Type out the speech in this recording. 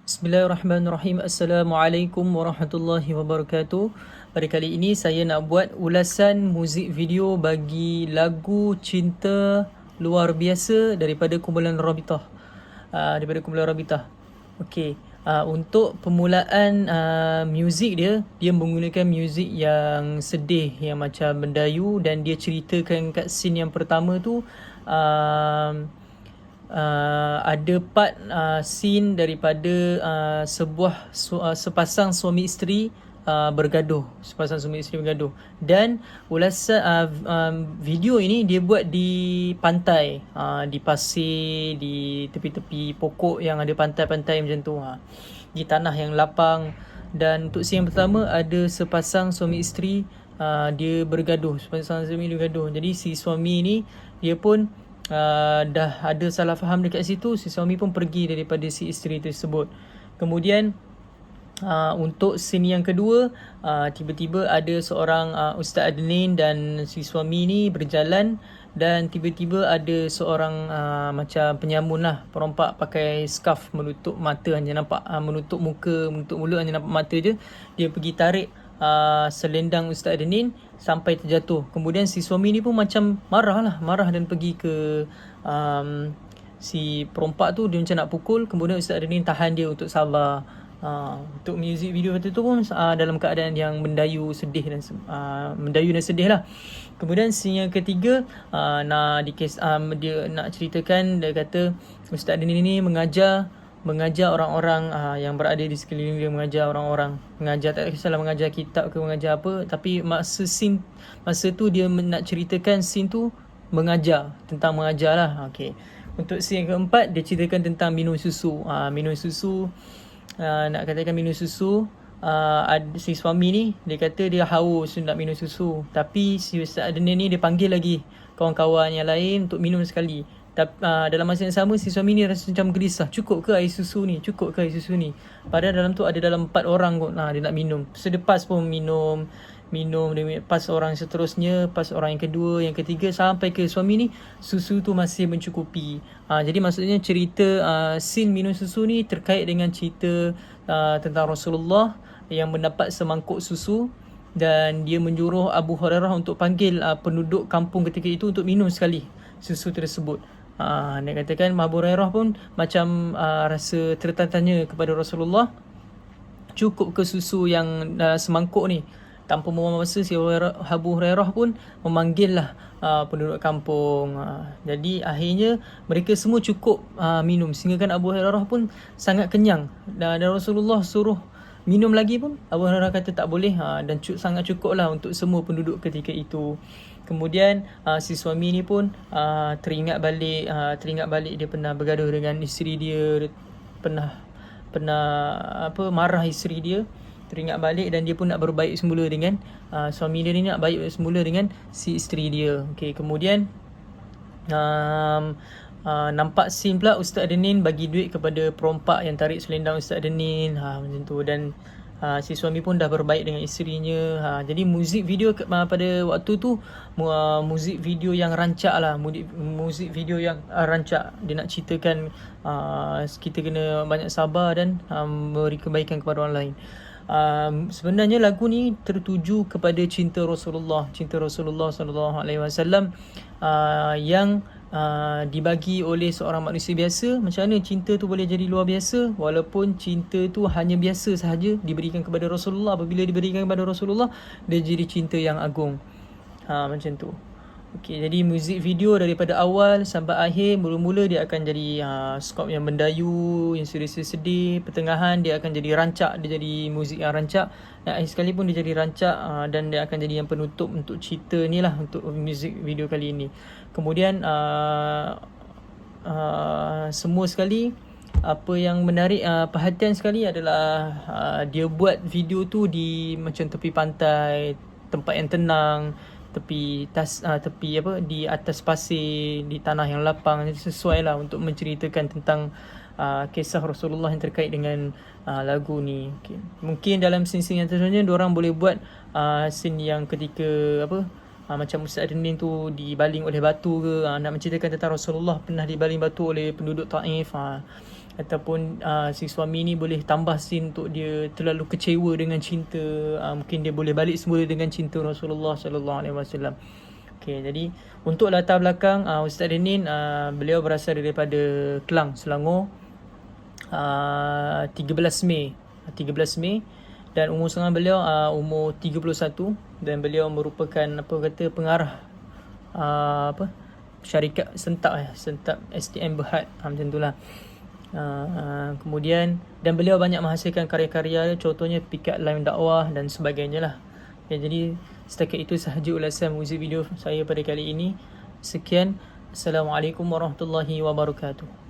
Bismillahirrahmanirrahim. Assalamualaikum warahmatullahi wabarakatuh. Pada kali ini saya nak buat ulasan muzik video bagi lagu Cinta Luar Biasa daripada kumpulan Rabitah. Okey. Untuk permulaan muzik dia menggunakan muzik yang sedih, yang macam mendayu, dan dia ceritakan kat scene yang pertama tu ada part scene daripada sepasang suami isteri bergaduh. Dan ulasan video ini dia buat di pantai, di pasir, di tepi-tepi pokok yang ada pantai-pantai macam tu, di tanah yang lapang. Dan untuk scene yang pertama ada sepasang suami isteri dia bergaduh. Jadi si suami ni dia pun dah ada salah faham dekat situ. Si suami pun pergi daripada si isteri tersebut. Kemudian untuk scene yang kedua, tiba-tiba ada seorang Ustaz Adnin dan si suami ni berjalan, dan tiba-tiba ada seorang macam penyamun lah, perompak pakai scarf menutup mata, hanya nampak menutup muka, menutup mulut, hanya nampak mata je. Dia pergi tarik selendang Ustaz Adnin sampai terjatuh. Kemudian si suami ni pun macam marah dan pergi ke si perompak tu. Dia macam nak pukul. Kemudian Ustaz Adnin tahan dia untuk sabar. Untuk music video tu pun dalam keadaan yang mendayu dan sedih lah. Kemudian scene yang ketiga, dia nak ceritakan, dia kata Ustaz Adnin ni mengajar orang-orang yang berada di sekeliling dia, mengajar tak kisahlah mengajar kitab ke mengajar apa, tapi masa tu dia nak ceritakan scene tu tentang mengajar lah. Okay. Untuk scene yang keempat, dia ceritakan tentang minum susu. Si suami ni dia kata dia haus nak minum susu, tapi si Ustaz Adnan ni dia panggil lagi kawan-kawan yang lain untuk minum sekali. Dalam masa yang sama, si suami ni rasa macam gelisah, cukup ke air susu ni. Padahal dalam tu ada dalam 4 orang kot dia nak minum. Selepas pun minum, dia pas orang seterusnya, pas orang yang kedua, yang ketiga, sampai ke suami ni susu tu masih mencukupi. Jadi maksudnya cerita scene minum susu ni terkait dengan cerita tentang Rasulullah yang mendapat semangkuk susu, dan dia menyuruh Abu Hurairah untuk panggil penduduk kampung ketika itu untuk minum sekali susu tersebut. Dia katakan Abu Hurairah pun macam rasa tertanya kepada Rasulullah, cukup ke susu yang semangkuk ni? Tanpa membuang masa, si Abu Hurairah pun memanggil lah penduduk kampung. Jadi akhirnya mereka semua cukup minum, sehingga kan Abu Hurairah pun sangat kenyang. Dan Rasulullah suruh minum lagi pun Abu Hurairah kata tak boleh, dan sangat cukup lah untuk semua penduduk ketika itu. Kemudian si suami ni pun teringat balik dia pernah bergaduh dengan isteri dia, pernah marah isteri dia. Teringat balik, dan dia pun nak berbaik semula dengan suami dia ni, nak baik semula dengan si isteri dia. Okay, kemudian nampak scene pula Ustaz Adnin bagi duit kepada perompak yang tarik selendang Ustaz Adnin, macam tu. Dan si suami pun dah berbaik dengan isterinya. Jadi muzik video pada waktu tu muzik video yang rancak lah, muzik video yang rancak. Dia nak ceritakan kita kena banyak sabar dan beri kebaikan kepada orang lain. Sebenarnya lagu ni tertuju kepada cinta Rasulullah sallallahu alaihi wasallam yang dibagi oleh seorang manusia biasa. Macam mana cinta tu boleh jadi luar biasa, walaupun cinta tu hanya biasa sahaja diberikan kepada Rasulullah. Apabila diberikan kepada Rasulullah, dia jadi cinta yang agung. Macam tu. Okey, jadi muzik video daripada awal sampai akhir, mula-mula dia akan jadi skop yang mendayu, yang sedih. Pertengahan dia akan jadi rancak, dia jadi muzik yang rancak. Dan akhir sekali pun dia jadi rancak, dan dia akan jadi yang penutup untuk cerita ni lah, untuk muzik video kali ini. Kemudian semua sekali, apa yang menarik perhatian sekali adalah dia buat video tu di macam tepi pantai, tempat yang tenang, di atas pasir, di tanah yang lapang. Jadi sesuai lah untuk menceritakan tentang kisah Rasulullah yang terkait dengan lagu ni. Okay. Mungkin dalam scene-scene yang seterusnya diorang boleh buat scene yang ketika macam Ustaz Adnin tu dibaling oleh batu ke, nak menceritakan tentang Rasulullah pernah dibaling batu oleh penduduk Taif. ataupun si suami ni boleh tambah scene untuk dia terlalu kecewa dengan cinta, mungkin dia boleh balik semula dengan cinta Rasulullah sallallahu alaihi wasallam. Okey, jadi untuk latar belakang Ustaz Renin, beliau berasal daripada Kelang, Selangor. 13 Mei dan umur sekarang beliau umur 31 dan beliau merupakan pengarah syarikat Sentap STM Berhad, macam itulah. Kemudian dan beliau banyak menghasilkan karya-karya, contohnya Pikat Line Dakwah dan sebagainya lah. Jadi setakat itu sahaja ulasan muzik video saya pada kali ini. Sekian, Assalamualaikum warahmatullahi wabarakatuh.